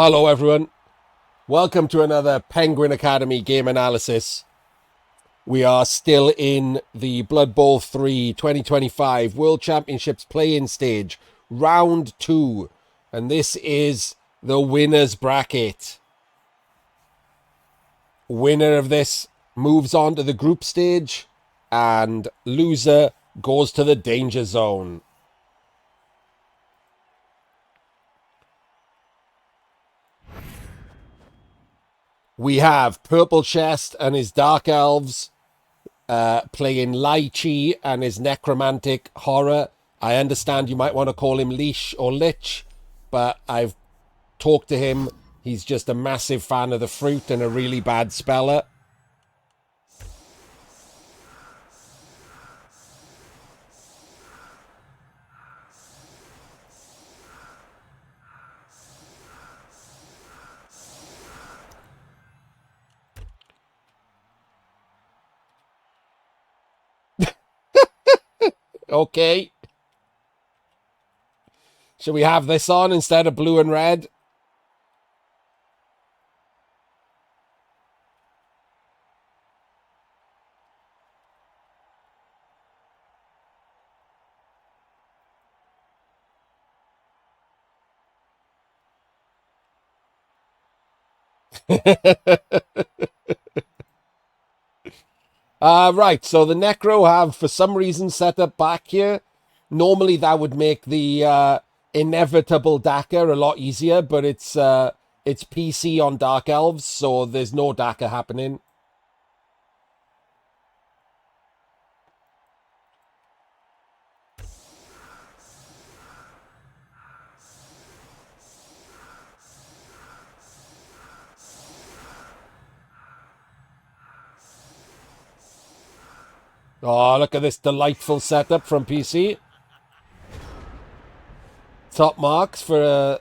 Hello everyone, welcome to another Penguin Academy game analysis. We are still in the Blood Bowl 3 2025 World Championships play-in stage, round 2, and this is the winner's bracket. Winner of this moves on to the group stage, and loser goes to the danger zone. We have PurpleChest and his Dark Elves playing Liche and his Necromantic Horror. I understand you might want to call him Liche or Lich, but I've talked to him. He's just a massive fan of the fruit and a really bad speller. Okay. Should we have this on instead of blue and red? Right, so the Necro have, for some reason, set up back here. Normally that would make the inevitable Daka a lot easier, but it's PC on Dark Elves, so there's no Daka happening. Oh, look at this delightful setup from PC. Top marks for a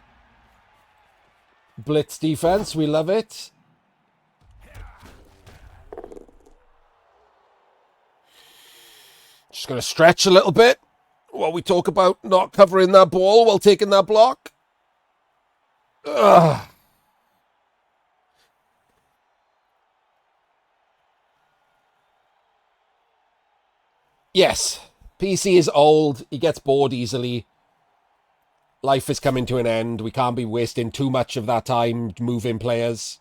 blitz defense. We love it. Just going to stretch a little bit while we talk about not covering that ball while taking that block. Ugh. Yes, PC is old. He gets bored easily. Life is coming to an end. We can't be wasting too much of that time moving players.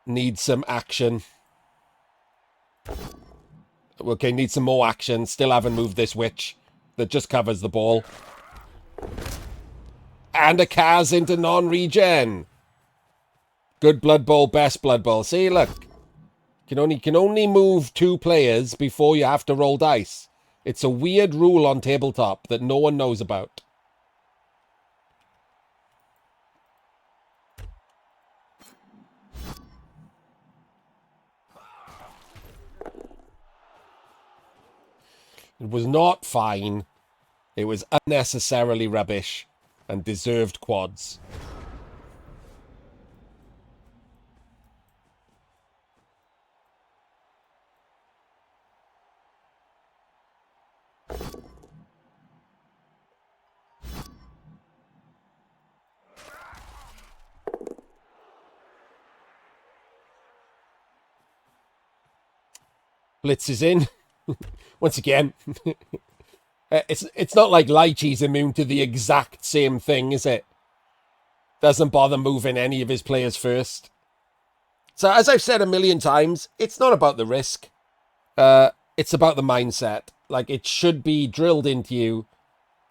Need some action. Okay, need some more action. Still haven't moved this witch that just covers the ball. And a Kaz into non-regen. Good Blood Bowl, best Blood Bowl. See, look. Can only move 2 players before you have to roll dice. It's a weird rule on tabletop that no one knows about. It was not fine. It was unnecessarily rubbish and deserved quads. Blitz is in. Once again, it's not like Liche's immune to the exact same thing, is it? Doesn't bother moving any of his players first. So as I've said a million times, it's not about the risk. It's about the mindset. Like, it should be drilled into you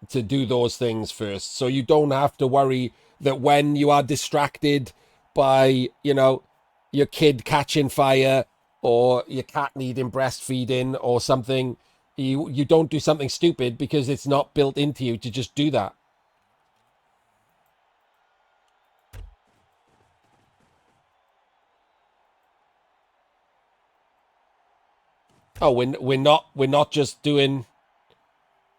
to do those things first. So you don't have to worry that when you are distracted by, your kid catching fire or your cat needing breastfeeding or something, you don't do something stupid because it's not built into you to just do that. Oh, we're not just doing.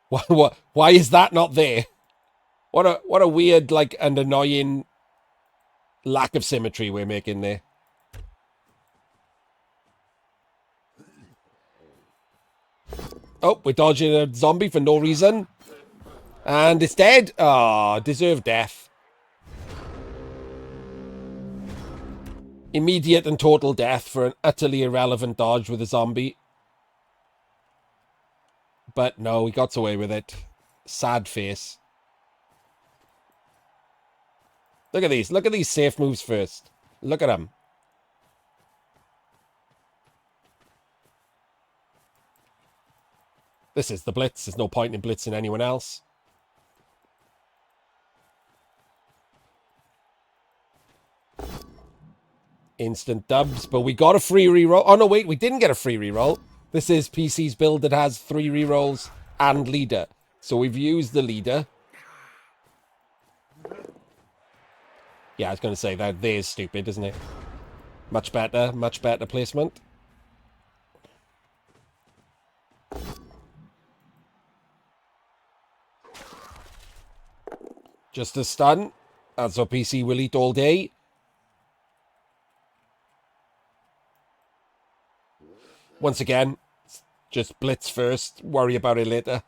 Why is that not there? What a weird, like, and annoying lack of symmetry we're making there. Oh, we're dodging a zombie for no reason. And it's dead. Ah, deserved death. Immediate and total death for an utterly irrelevant dodge with a zombie. But no, he got away with it. Sad face. Look at these. Look at these safe moves first. Look at them. This is the blitz. There's no point in blitzing anyone else. Instant dubs, but we got a free reroll. Oh, no, wait, we didn't get a free reroll. This is PC's build that has 3 rerolls and leader. So we've used the leader. Yeah, I was going to say that there's stupid, isn't it? Much better placement. Just a stun. That's what PC will eat all day. Once again, just blitz first. Worry about it later.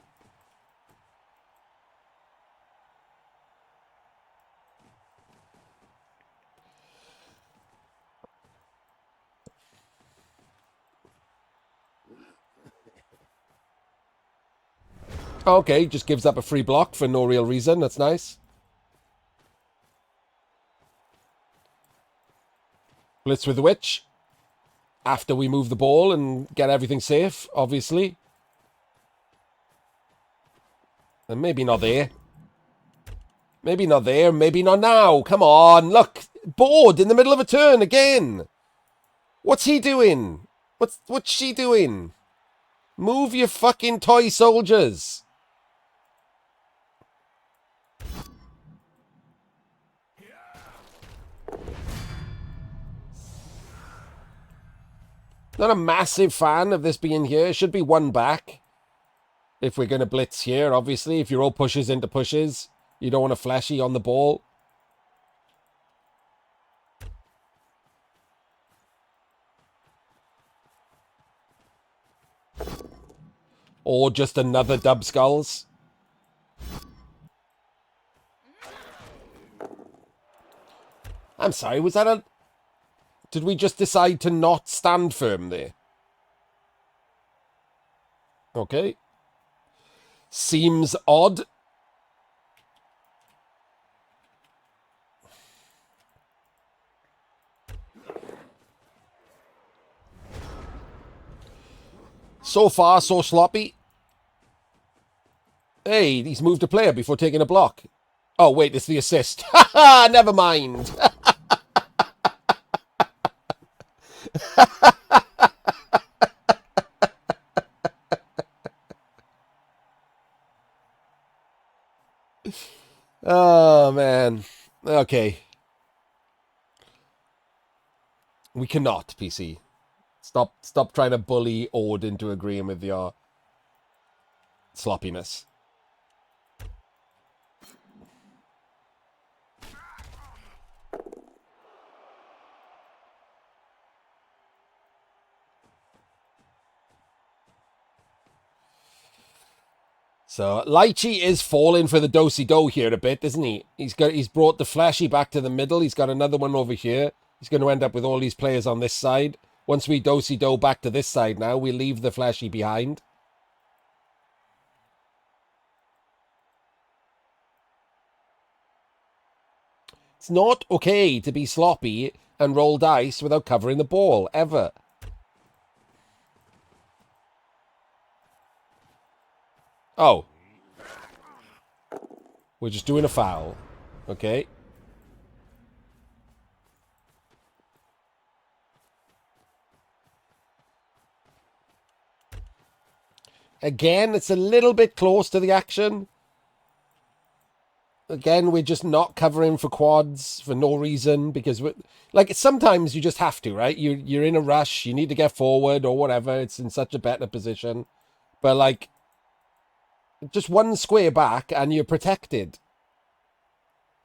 Okay, just gives up a free block for no real reason. That's nice. Blitz with the witch. After we move the ball and get everything safe, obviously. And maybe not there. Maybe not there. Maybe not now. Come on. Look. Bored in the middle of a turn again. What's he doing? What's she doing? Move your fucking toy soldiers. Not a massive fan of this being here. It should be 1 back. If we're going to blitz here, obviously. If you're all pushes into pushes, you don't want a flashy on the ball. Or just another dub skulls. I'm sorry, was that a... Did we just decide to not stand firm there? Okay. Seems odd. So far, so sloppy. Hey, he's moved a player before taking a block. Oh, wait, it's the assist. Ha ha, never mind. Oh, man. Okay. We cannot, PC. Stop trying to bully Ord into agreeing with your sloppiness. So Liche is falling for the do-si-do here a bit, isn't he? He's brought the flashy back to the middle. He's got another one over here. He's going to end up with all these players on this side. Once we do-si-do back to this side now, we leave the flashy behind. It's not okay to be sloppy and roll dice without covering the ball, ever. Oh. We're just doing a foul. Okay. Again, it's a little bit close to the action. Again, we're just not covering for quads for no reason because like sometimes you just have to, right? You're in a rush, you need to get forward or whatever. It's in such a better position. But like just 1 square back and you're protected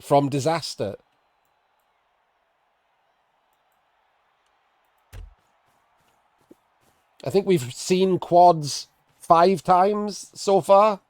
from disaster. I think we've seen quads 5 times so far.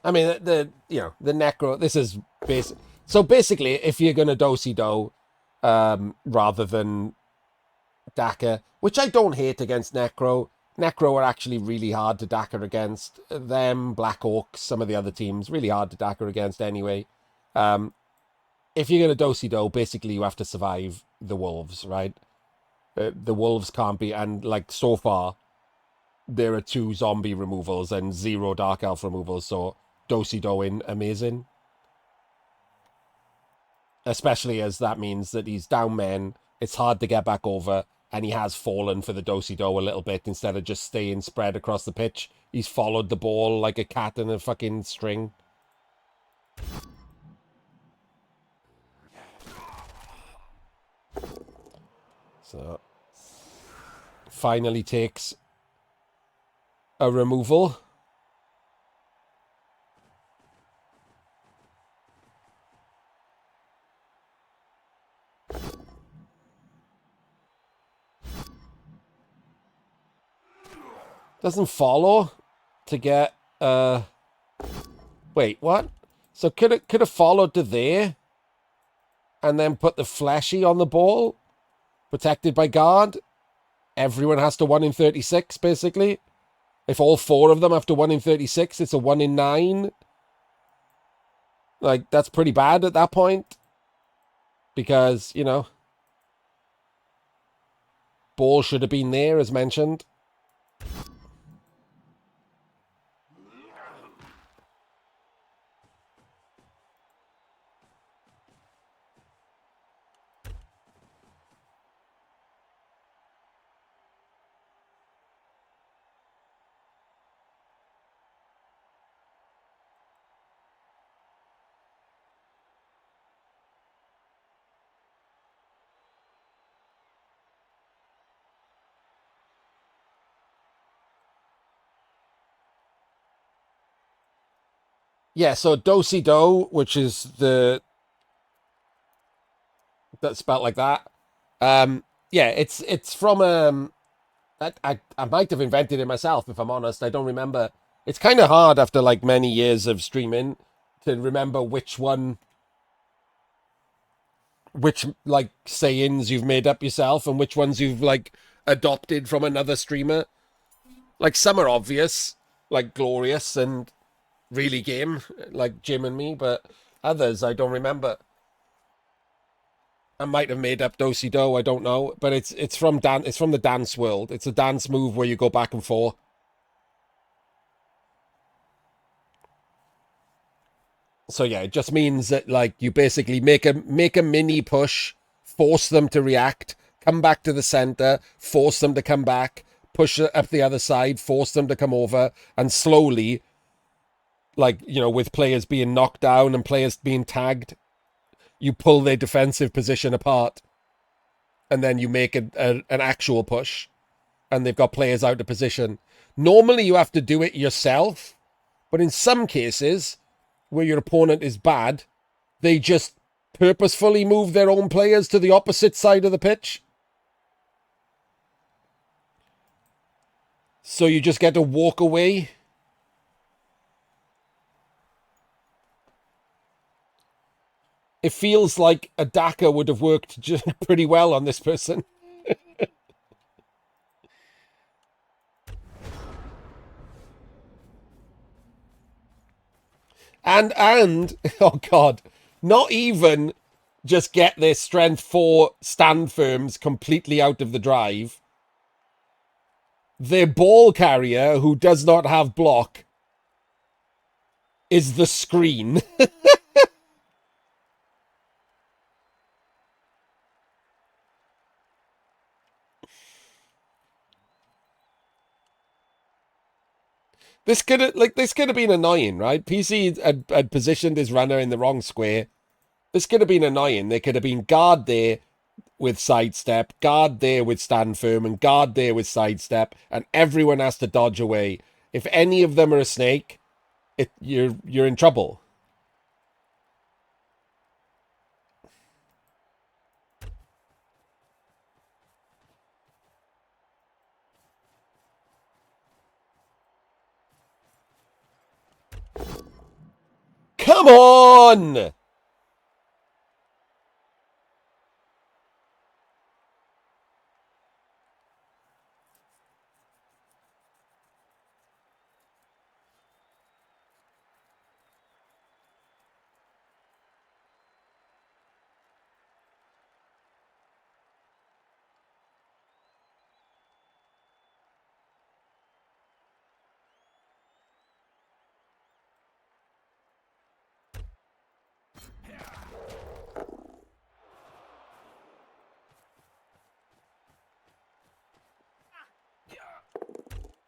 I mean, the necro. This is basic. So basically, if you're gonna do rather than Daka, which I don't hate against necro. Necro are actually really hard to Daka against. Them, Black Orcs, some of the other teams, really hard to Daka against anyway. If you're gonna do, basically you have to survive the wolves, right? The wolves can't be, and like so far, there are 2 zombie removals and 0 dark elf removals, so do-in amazing. Especially as that means that he's down men, it's hard to get back over, and he has fallen for the do a little bit instead of just staying spread across the pitch. He's followed the ball like a cat in a fucking string. So, finally takes a removal. Doesn't follow to get wait, what? So could have followed to there and then put the fleshy on the ball, protected by guard. Everyone has to 1 in 36, basically. If all 4 of them have to 1 in 36, it's a 1 in 9. Like, that's pretty bad at that point. Because, ball should have been there, as mentioned. Yeah, so do, which is that's spelled like that. Yeah, it's from I might have invented it myself if I'm honest. I don't remember. It's kind of hard after like many years of streaming to remember which like sayings you've made up yourself and which ones you've like adopted from another streamer. Like some are obvious, like Glorious and Really Game, like Jim and me, but others I don't remember. I might have made up do, I don't know, but it's from the dance world. It's a dance move where you go back and forth. So yeah, it just means that like you basically make a mini push, force them to react, come back to the center, force them to come back, push up the other side, force them to come over, and slowly, like, with players being knocked down and players being tagged, you pull their defensive position apart, and then you make an actual push, and they've got players out of position. Normally, you have to do it yourself, but in some cases, where your opponent is bad, they just purposefully move their own players to the opposite side of the pitch. So you just get to walk away. It feels like a Daka would have worked just pretty well on this person. and oh god, not even just get their strength 4 stand firms completely out of the drive. Their ball carrier, who does not have block, is the screen. This could have been annoying, right? PC had positioned his runner in the wrong square. This could have been annoying. There could have been guard there with sidestep, guard there with stand firm, and guard there with sidestep, and everyone has to dodge away. If any of them are a snake, you're in trouble. Come on!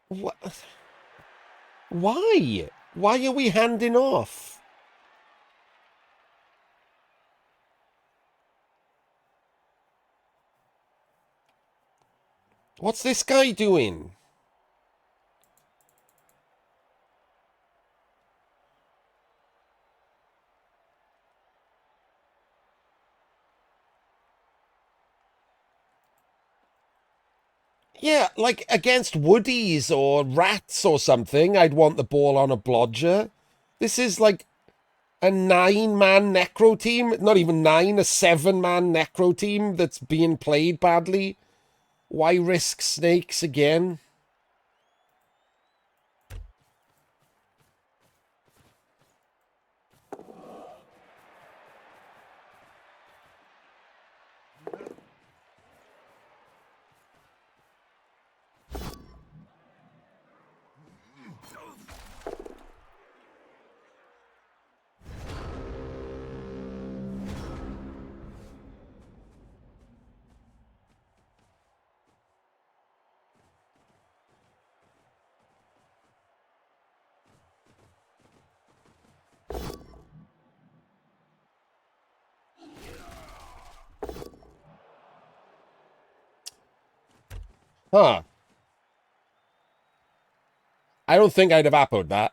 What? Why? Why are we handing off? What's this guy doing? Yeah, like against woodies or rats or something, I'd want the ball on a blodger. This is like a 9-man necro team. Not even 9, a 7-man necro team that's being played badly. Why risk snakes again? Huh. I don't think I'd have appoed that.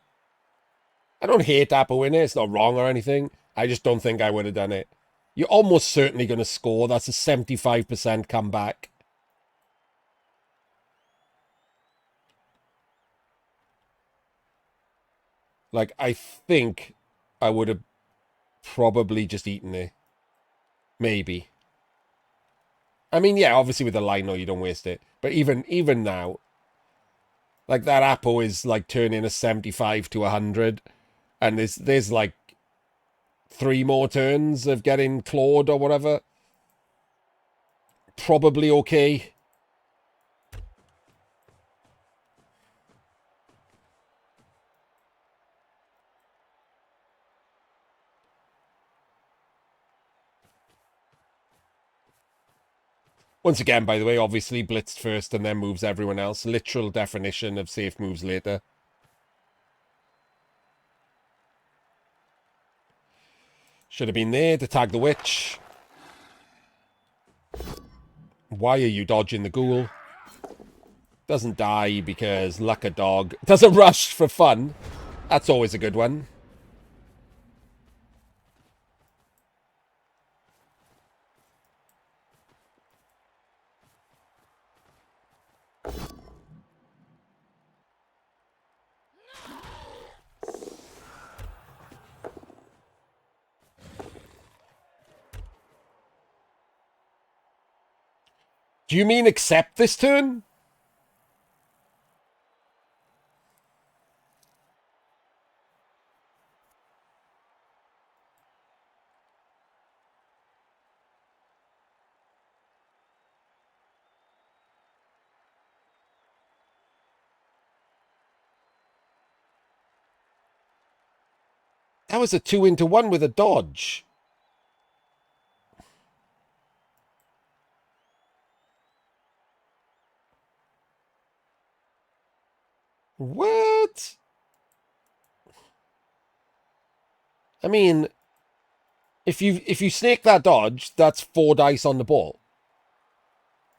I don't hate appoing it. It's not wrong or anything. I just don't think I would have done it. You're almost certainly going to score. That's a 75% comeback. Like, I think I would have probably just eaten it. Maybe. I mean, yeah, obviously with the lino, you don't waste it. But even now, like that apple is like turning a 75 to 100. And there's like 3 more turns of getting clawed or whatever. Probably okay. Once again, by the way, obviously blitzed first and then moves everyone else. Literal definition of safe moves later. Should have been there to tag the witch. Why are you dodging the ghoul? Doesn't die because luck a dog. Doesn't rush for fun. That's always a good one. Do you mean accept this turn? That was a 2-into-1 with a dodge. What? I mean, if you snake that dodge, that's 4 dice on the ball.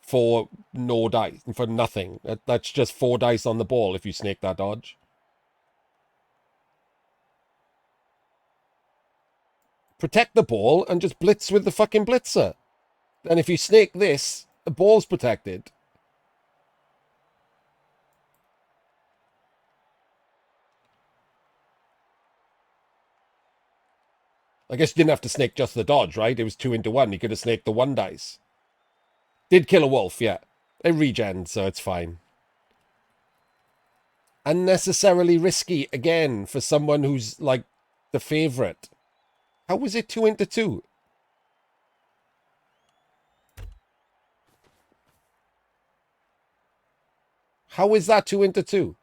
For no dice, for nothing. That's just 4 dice on the ball if you snake that dodge. Protect the ball and just blitz with the fucking blitzer. And if you snake this, the ball's protected. I guess you didn't have to snake just the dodge, right? It was 2 into 1. You could have snaked the 1 dice. Did kill a wolf, yeah. They regen, so it's fine. Unnecessarily risky, again, for someone who's, like, the favourite. How was it 2 into 2? How is that 2 into 2?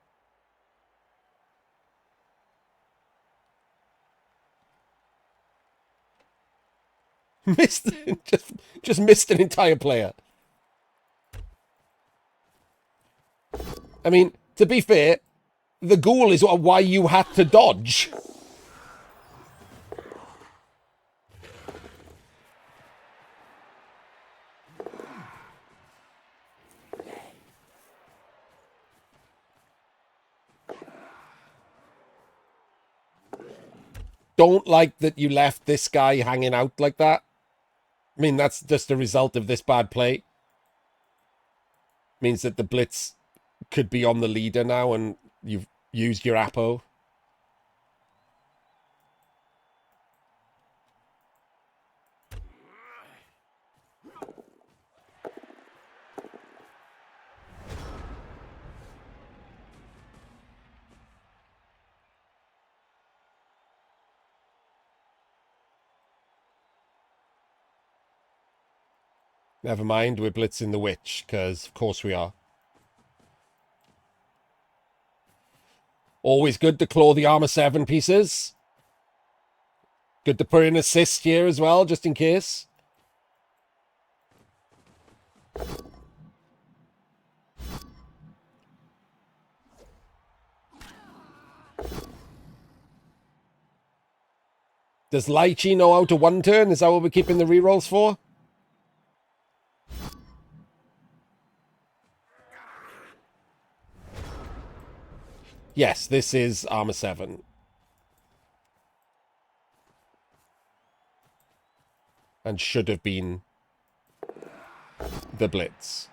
Missed, just missed an entire player. I mean, to be fair, the ghoul is why you had to dodge. Don't like that you left this guy hanging out like that. I mean, that's just a result of this bad play. Means that the blitz could be on the leader now and you've used your Apo. Never mind, we're blitzing the witch, because of course we are. Always good to claw the armor 7 pieces. Good to put in assist here as well, just in case. Does Liche know how to 1-turn? Is that what we're keeping the rerolls for? Yes, this is armor 7. And should have been the blitz.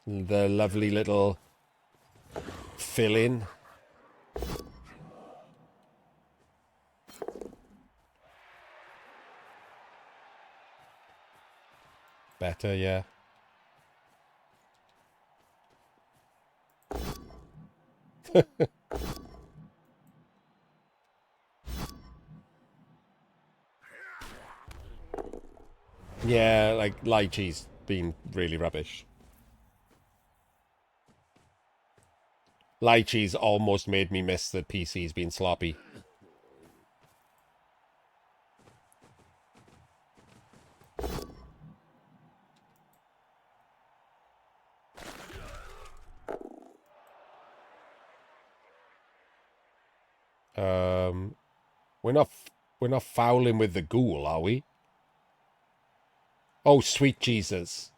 The lovely little fill-in. Better, yeah. Yeah, like, Liche's been really rubbish. Liche's almost made me miss that PC's been sloppy. We're not fouling with the ghoul, are we? Oh, sweet Jesus.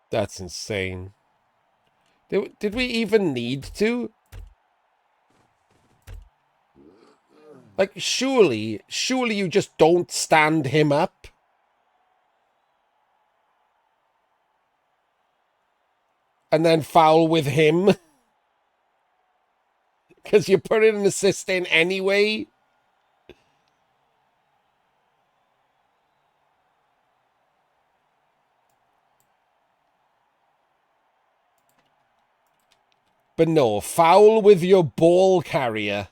That's insane. Did we even need to? Like, surely you just don't stand him up? And then foul with him? Because you put an assist in anyway? But no, foul with your ball carrier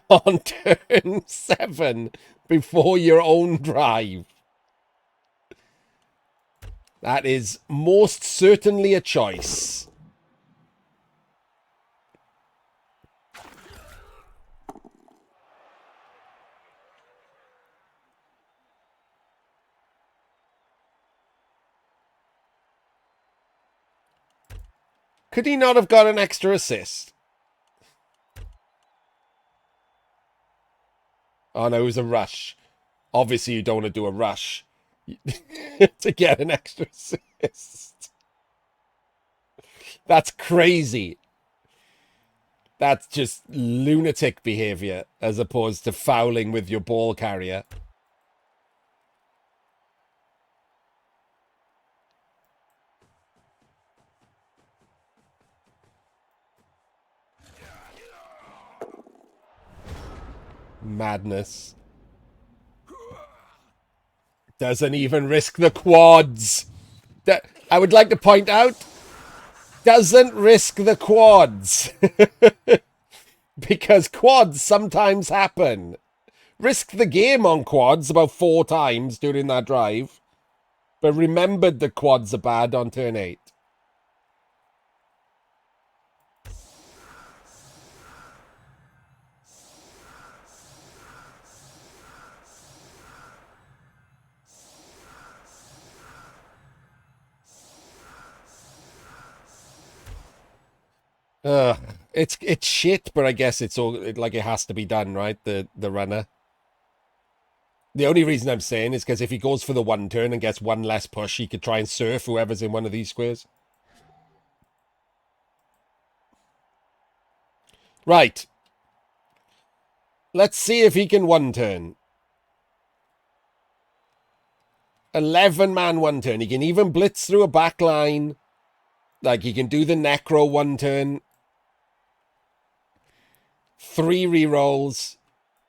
on turn 7 before your own drive. That is most certainly a choice. Could he not have got an extra assist? Oh no, it was a rush. Obviously you don't want to do a rush to get an extra assist. That's crazy. That's just lunatic behavior as opposed to fouling with your ball carrier. Madness. Doesn't even risk the quads. I would like to point out, doesn't risk the quads. Because quads sometimes happen. Risked the game on quads about 4 times during that drive, but remembered the quads are bad on turn 8. It's shit, but I guess it's all like it has to be done, right? The runner. The only reason I'm saying is because if he goes for the 1 turn and gets 1 less push, he could try and surf whoever's in one of these squares. Right. Let's see if he can 1 turn. 11-man 1 turn. He can even blitz through a back line. Like, he can do the Necro 1 turn. 3 rerolls.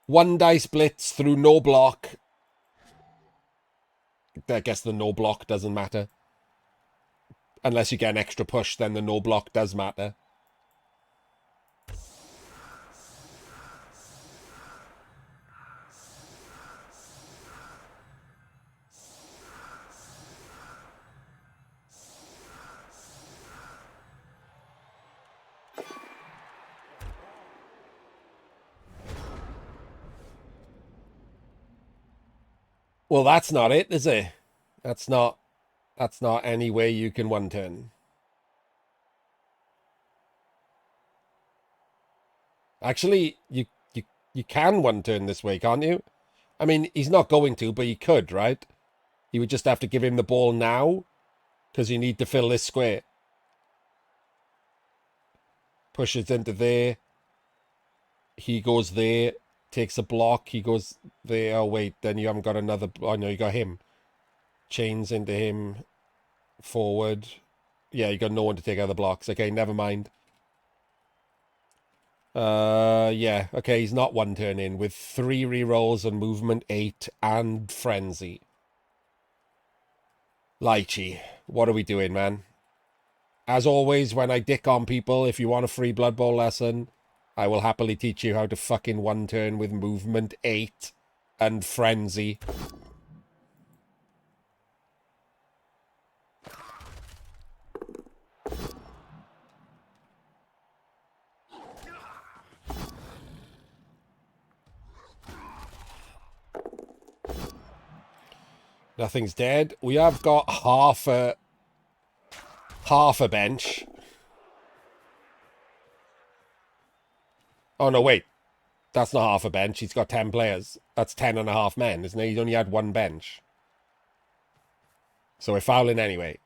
1 dice blitz through no block. I guess the no block doesn't matter. Unless you get an extra push, then the no block does matter. Well, that's not it, is it? That's not any way you can 1 turn. Actually, you can 1 turn this way, can't you? I mean, he's not going to, but he could, right? You would just have to give him the ball now, because you need to fill this square. Pushes into there. He goes there. Takes a block. He goes there. Oh, wait. Then you haven't got another... Oh, no, you got him. Chains into him. Forward. Yeah, you got no one to take other blocks. Okay, never mind. Yeah. Okay, he's not 1 turn in with 3 rerolls and movement 8 and frenzy. Liche, what are we doing, man? As always, when I dick on people, if you want a free Blood Bowl lesson, I will happily teach you how to fucking 1 turn with movement 8 and frenzy. Nothing's dead. We have got half a bench. Oh, no, wait. That's not half a bench. He's got 10 players. That's 10.5 men, isn't it? He's only had 1 bench. So we're fouling anyway.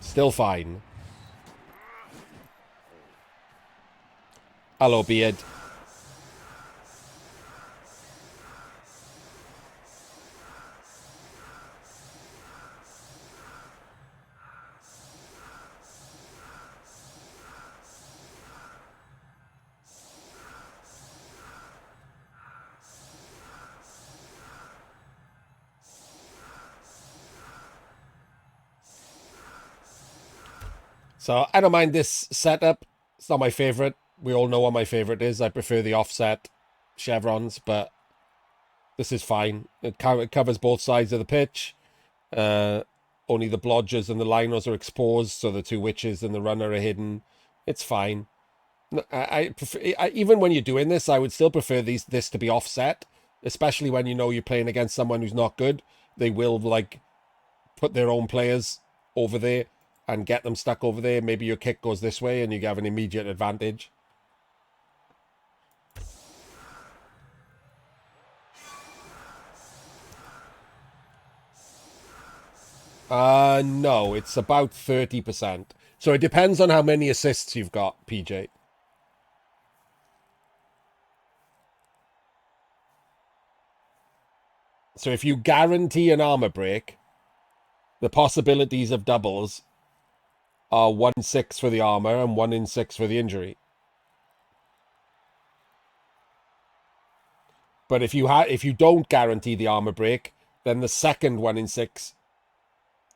Still fine. Hello, Beard. So I don't mind this setup. It's not my favorite. We all know what my favorite is. I prefer the offset chevrons, but This is fine. It covers both sides of the pitch. Only the blodgers and the linos are exposed, so the two witches and the runner are hidden. It's fine. I prefer, even when you're doing this, I would still prefer this to be offset, especially when you know you're playing against someone who's not good. They will like put their own players over there and get them stuck over there. Maybe your kick goes this way and you have an immediate advantage. No, it's about 30%. So it depends on how many assists you've got, PJ. So if you guarantee an armor break, the possibilities of doubles are 1 in 6 for the armor and 1 in 6 for the injury. But if you don't guarantee the armor break, then the second 1 in 6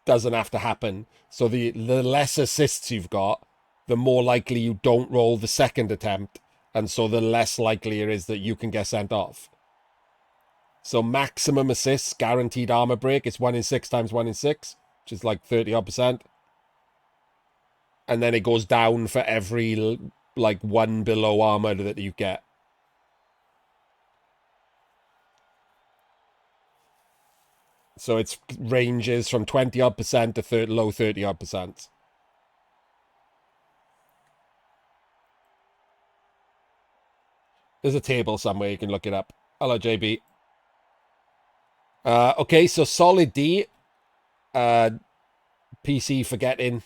doesn't have to happen. So the less assists you've got, the more likely you don't roll the second attempt, and so the less likely it is that you can get sent off. So maximum assists, guaranteed armor break, it's 1 in 6 times 1 in 6, which is like 30-odd%. And then it goes down for every, like, 1 below armor that you get. So it ranges from 20-odd% to low 30-odd%. There's a table somewhere, you can look it up. Hello, JB. Okay, so solid D. PC forgetting.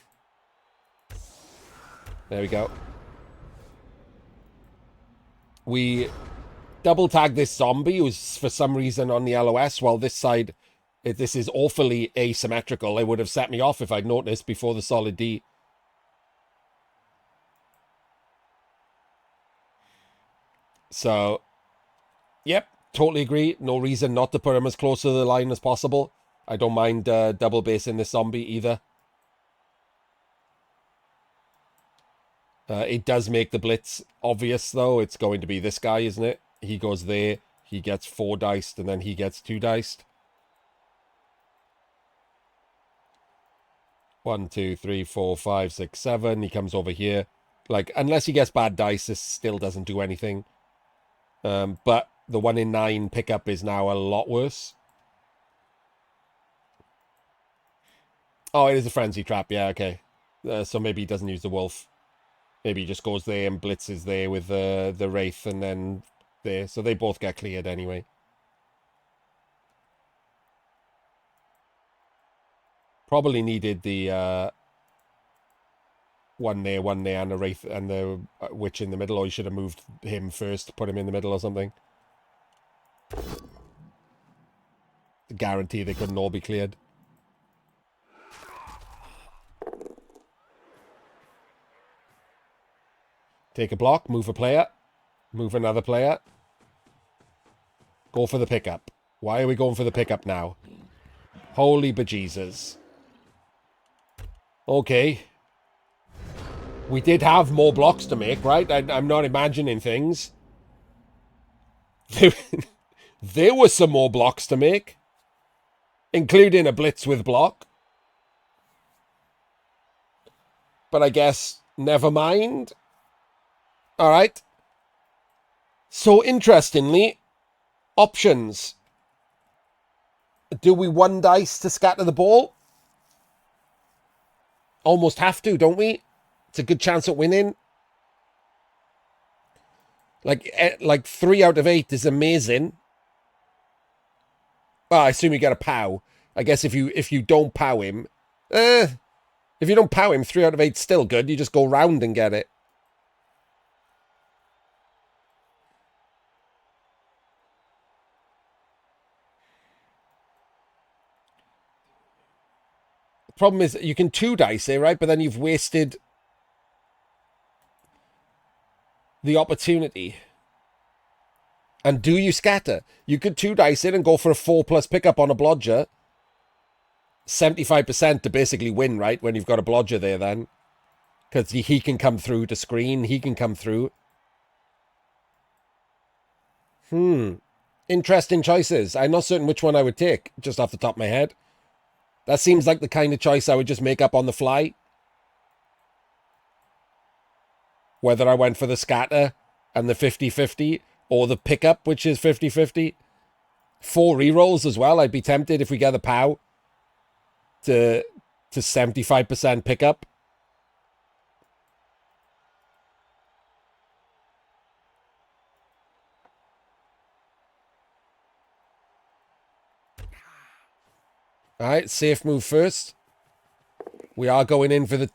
There we go. We double tag this zombie who's for some reason on the LOS, while this side, this is awfully asymmetrical. It would have set me off if I'd noticed before the solid D. So, yep, totally agree. No reason not to put him as close to the line as possible. I don't mind double basing this zombie either. It does make the blitz obvious, though. It's going to be this guy, isn't it? He goes there, he gets 4 diced, and then he gets 2 diced. 1, 2, 3, 4, 5, 6, 7. He comes over here. Like, unless he gets bad dice, this still doesn't do anything. But the 1 in 9 pickup is now a lot worse. Oh, it is a frenzy trap. Yeah, okay. So maybe he doesn't use the wolf. Maybe he just goes there and blitzes there with the wraith and then there. So they both get cleared anyway. Probably needed the one there, and the wraith and the witch in the middle, or you should have moved him first, put him in the middle or something. Guarantee they couldn't all be cleared. Take a block, move a player, move another player. Go for the pickup. Why are we going for the pickup now? Holy bejesus. Okay. We did have more blocks to make, right? I'm not imagining things. There were some more blocks to make, including a blitz with block. But I guess, never mind. All right. So, interestingly, options. Do we 1 dice to scatter the ball? Almost have to, don't we? It's a good chance at winning. Like 3 out of 8 is amazing. Well, I assume you get a pow. I guess if you don't pow him, if you don't pow him, 3 out of 8 is still good. You just go round and get it. The problem is you can 2 dice it, right? But then you've wasted the opportunity. And do you scatter? You could 2 dice it and go for a 4+ pickup on a blodger. 75% to basically win, right? When you've got a blodger there then. Because he can come through to screen. He can come through. Interesting choices. I'm not certain which one I would take, just off the top of my head. That seems like the kind of choice I would just make up on the fly. Whether I went for the scatter and the 50-50, or the pickup, which is 50-50. 4 rerolls as well. I'd be tempted if we get the POW to 75% pickup. All right, safe move first. We are going in for the...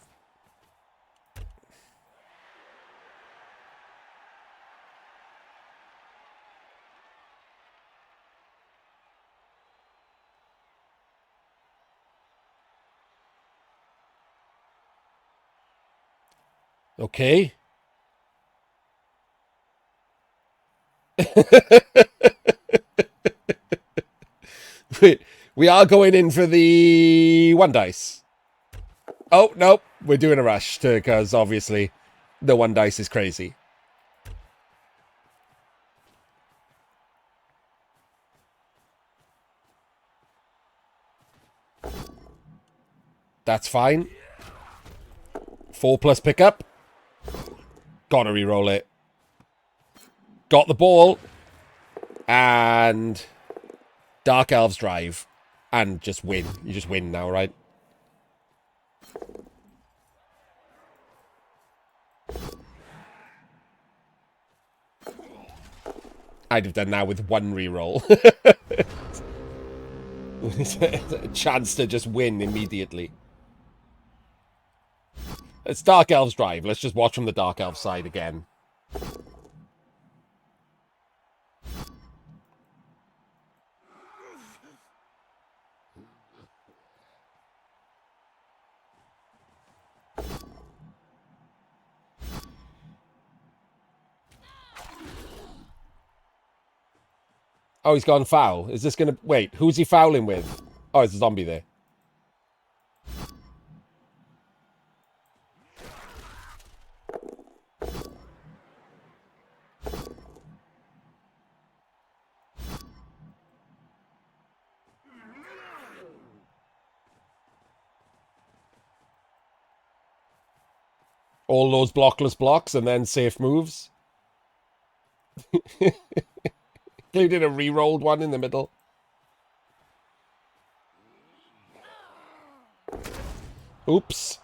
Okay. We are going in for the 1 dice. Oh, nope. We're doing a rush because obviously the 1 dice is crazy. That's fine. 4+ pickup. Gotta reroll it. Got the ball. And Dark Elves drive. And just win. You just win now, right? I'd have done that with 1 reroll. A chance to just win immediately. It's Dark Elves drive. Let's just watch from the Dark Elf side again. Oh, he's gone foul. Is this going to... Wait, who's he fouling with? Oh, it's a zombie there. All those blockless blocks and then safe moves. They did a re-rolled one in the middle. Oops.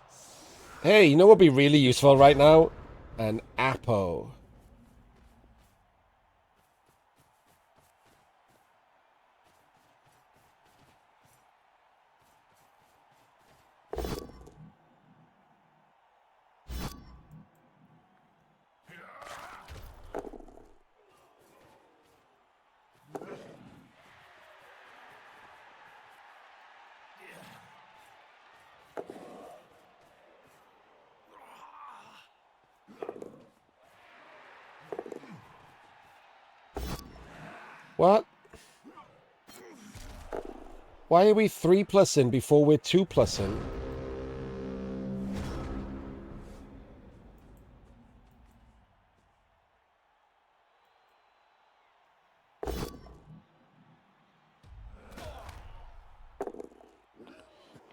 Hey, you know what would be really useful right now? An Apo. What? Why are we 3+ in before we're 2+ in?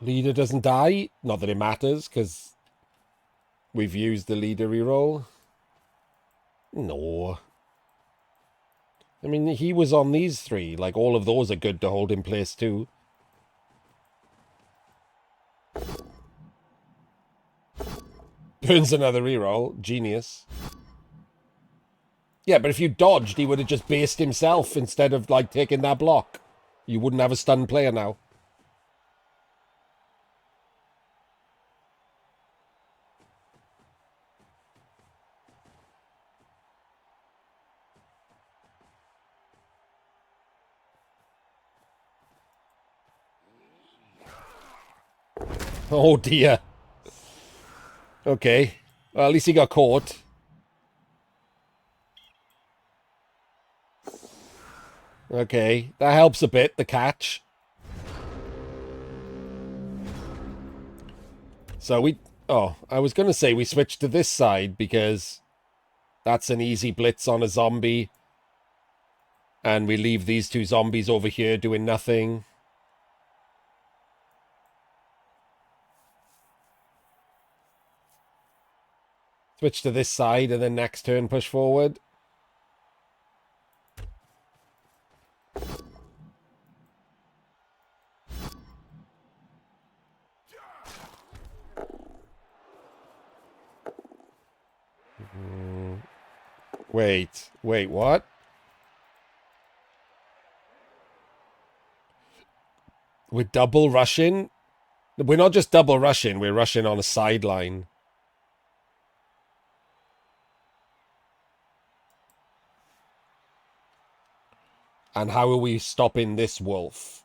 Leader doesn't die. Not that it matters, because we've used the leader reroll. No. I mean, he was on these 3. Like, all of those are good to hold in place, too. Burns another reroll. Genius. Yeah, but if you dodged, he would have just based himself instead of, like, taking that block. You wouldn't have a stunned player now. Oh, dear. Okay. Well, at least he got caught. Okay. That helps a bit, the catch. So we... Oh, I was going to say we switched to this side because that's an easy blitz on a zombie. And we leave these two zombies over here doing nothing. Switch to this side and then next turn push forward. Wait, what? We're double rushing? We're not just double rushing, we're rushing on a sideline. And how are we stopping this wolf?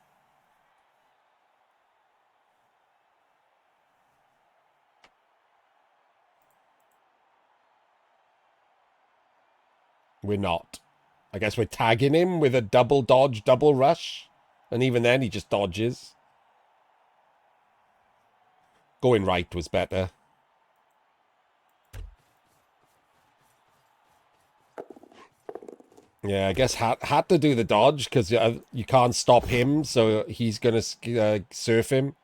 We're not. I guess we're tagging him with a double dodge, double rush. And even then, he just dodges. Going right was better. Yeah, I guess had to do the dodge because you can't stop him, so he's going to surf him.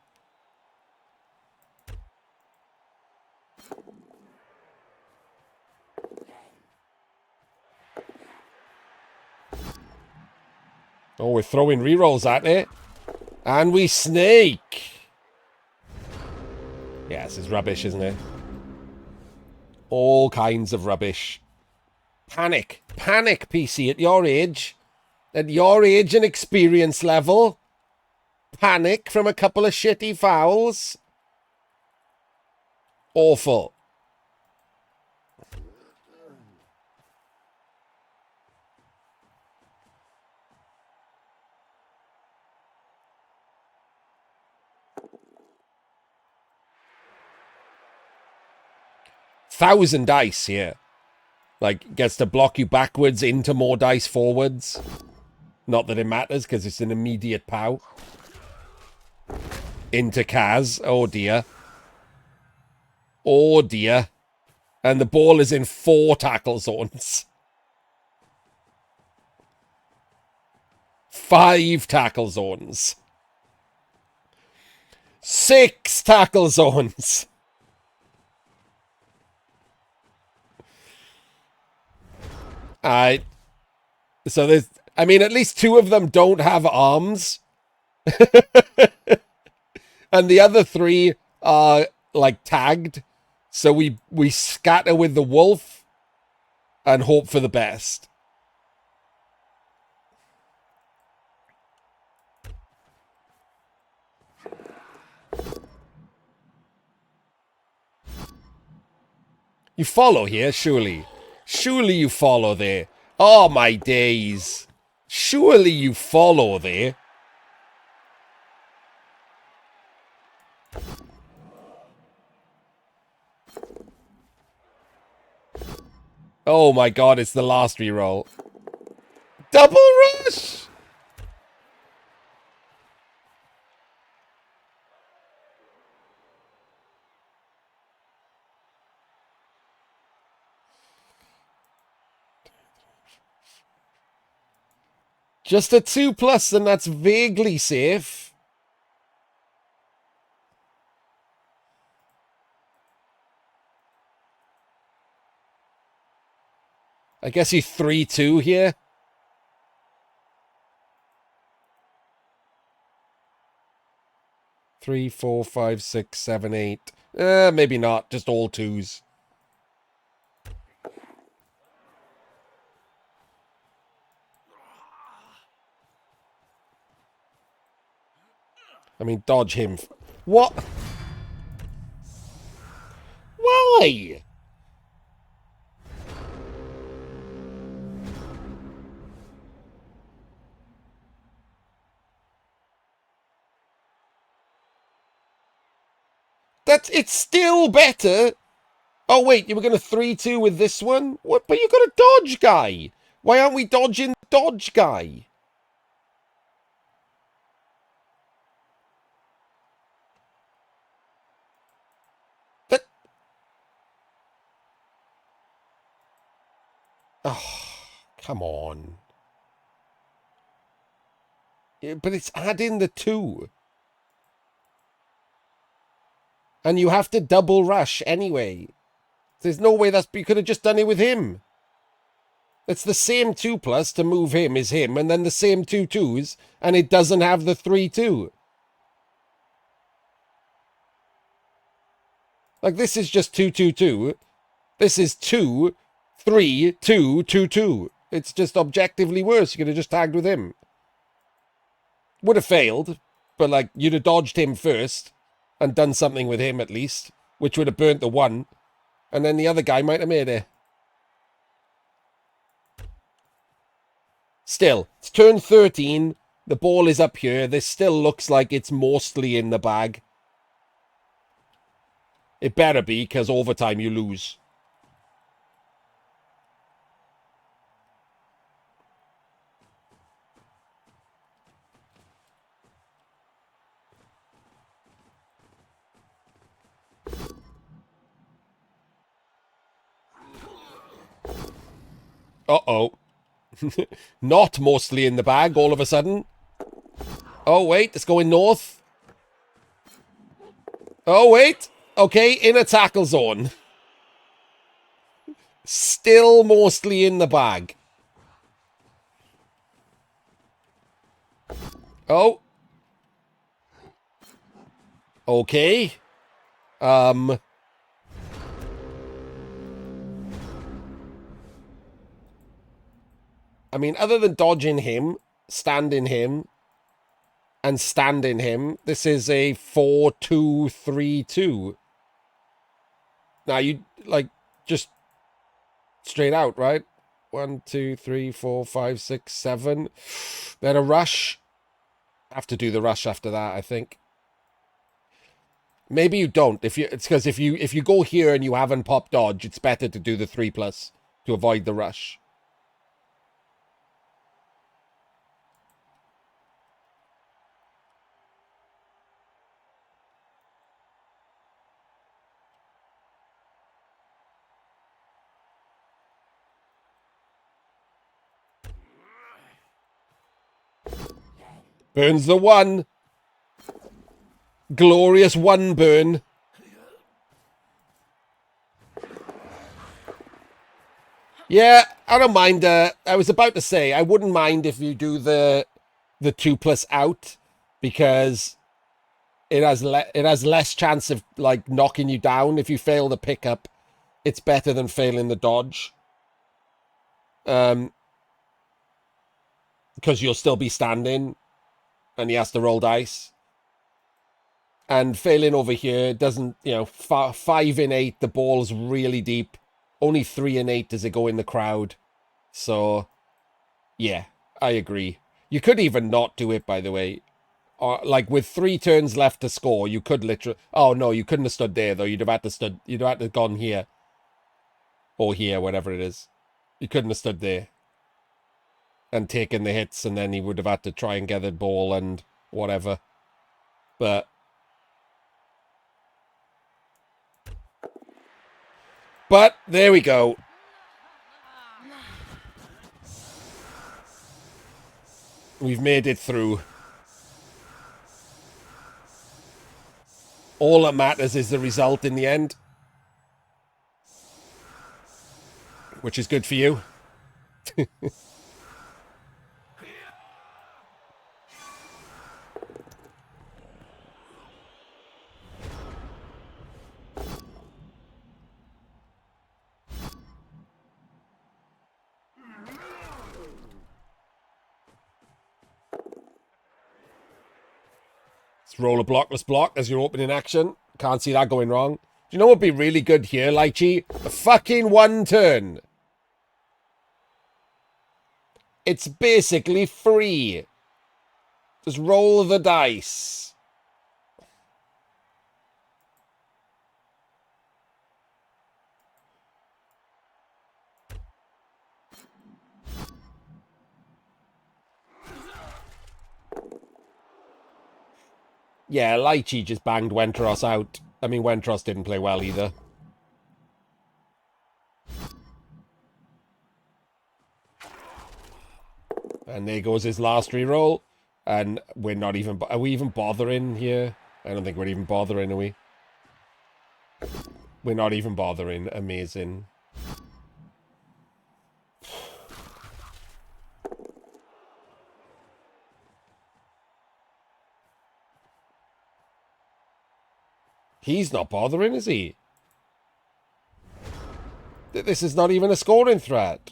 Oh, we're throwing rerolls at it. And we snake. Yeah, this is rubbish, isn't it? All kinds of rubbish. Panic, PC, at your age and experience level. Panic from a couple of shitty fouls. Awful. Thousand dice here. Like, gets to block you backwards into more dice forwards. Not that it matters, because it's an immediate pow. Into Kaz. Oh, dear. Oh, dear. And the ball is in 4 tackle zones. 5 tackle zones. 6 tackle zones. So there's, I mean, at least 2 of them don't have arms. And the other 3 are, like, tagged. So we scatter with the wolf and hope for the best. You follow here, surely. Surely you follow there. Oh, my days. Surely you follow there. Oh, my God, it's the last reroll. Double rush! Just a 2+, and that's vaguely safe. I guess you 3-2 here. Three, 4, 5, 6, 7, 8. Maybe not. Just all 2s. I mean, dodge him. What? Why? It's still better. Oh, wait, you were going to 3-2 with this one? What? But you got a dodge guy. Why aren't we dodging the dodge guy? That... Oh, come on. Yeah, but it's adding the 2. And you have to double rush anyway. There's no way you could have just done it with him. It's the same 2+ to move him is him, and then the same 2/2s, and it doesn't have the 3/2. Like, this is just 2/2/2. This is 2, 3, 2, 2/2. It's just objectively worse. You could have just tagged with him. Would have failed, but, like, you'd have dodged him first and done something with him at least, which would have burnt the 1, and then the other guy might have made it. Still, it's turn 13. The ball is up here. This still looks like it's mostly in the bag. It better be, because overtime you lose. Uh-oh. Not mostly in the bag all of a sudden. Oh, wait, it's going north. Oh, wait. Okay, in a tackle zone. Still mostly in the bag. Oh. Okay. I mean, other than dodging him, standing him, and standing him, this is a 4-2-3-2. Now, you, like, just straight out, right? 1, 2, 3, 4, 5, 6, 7. Then a rush. Have to do the rush after that, I think. Maybe you don't. It's because if you go here and you haven't popped dodge, it's better to do the 3+ to avoid the rush. Burns the 1. Glorious 1 burn. Yeah, I don't mind. I was about to say, I wouldn't mind if you do the 2+ out, because it has less chance of, like, knocking you down. If you fail the pickup, it's better than failing the dodge. Because you'll still be standing, and he has to roll dice. And failing over here doesn't, 5 in 8, the ball's really deep. Only 3 in 8 does it go in the crowd. So, yeah, I agree. You could even not do it, by the way. Or, like, with 3 turns left to score, you could literally... Oh, no, you couldn't have stood there, though. You'd have had to gone here. Or here, whatever it is. You couldn't have stood there and taken the hits, and then he would have had to try and get the ball and whatever. But there we go. We've made it through. All that matters is the result in the end. Which is good for you. Let's roll a blockless block as your opening action. Can't see that going wrong. Do you know what would be really good here, Liche? A fucking 1 turn. It's basically free. Just roll the dice. Yeah, Liche just banged Wentros out. I mean, Wentros didn't play well either. And there goes his last reroll. And we're not even... Are we even bothering here? I don't think we're even bothering, are we? We're not even bothering. Amazing. He's not bothering, is he? This is not even a scoring threat.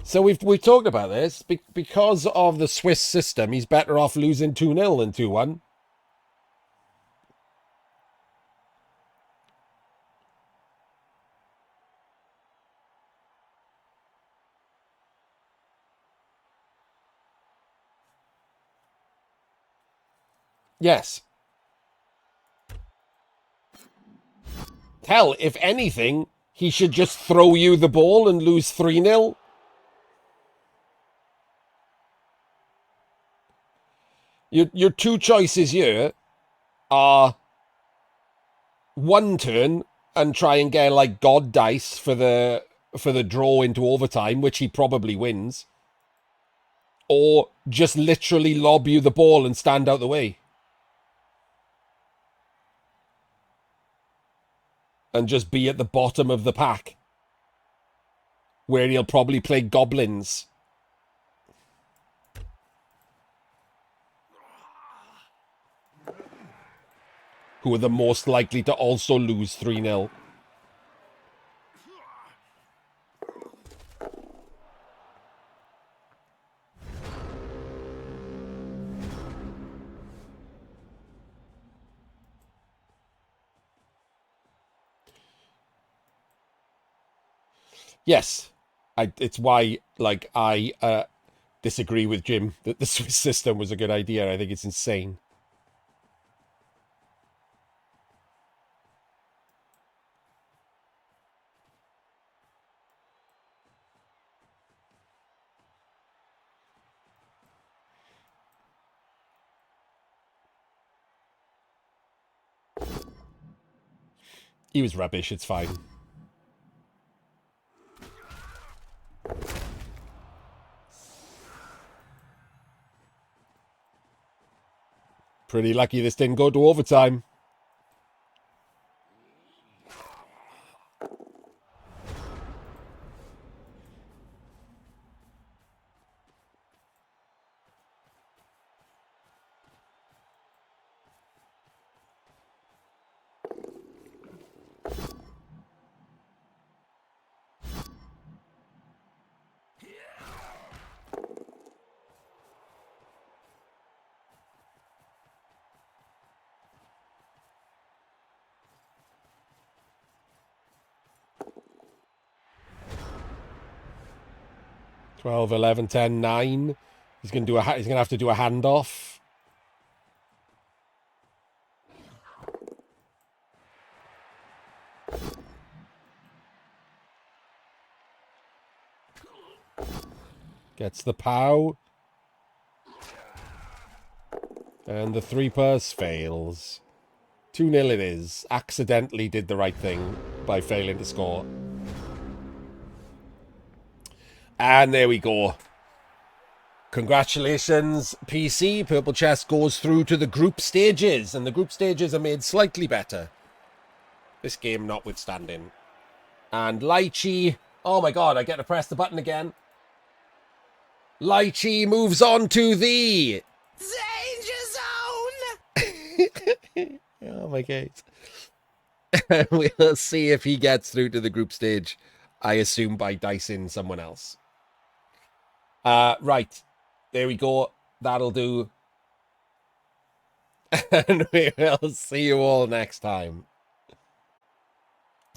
So we've talked about this. Because of the Swiss system, he's better off losing 2-0 than 2-1. Yes. Hell, if anything, he should just throw you the ball and lose 3-0. Your two choices here are one turn and try and get like God dice for the draw into overtime, which he probably wins, or just literally lob you the ball and stand out the way. And just be at the bottom of the pack, where he'll probably play goblins, who are the most likely to also lose 3-0. Yes, it's why, like, I disagree with Jim that the Swiss system was a good idea. I think it's insane. He was rubbish, it's fine. Pretty lucky this didn't go to overtime. Twelve, 11, 10, 9. He's gonna have to do a handoff. Gets the POW. And the 3-purse fails. 2-0 it is. Accidentally did the right thing by failing to score. And there we go. Congratulations, PC. PurpleChest goes through to the group stages. And the group stages are made slightly better. This game notwithstanding. And Liche... Oh my god, I get to press the button again. Liche moves on to the... Danger Zone! Oh my god. We'll see if he gets through to the group stage. I assume by dicing someone else. Right. There we go. That'll do. And we will see you all next time.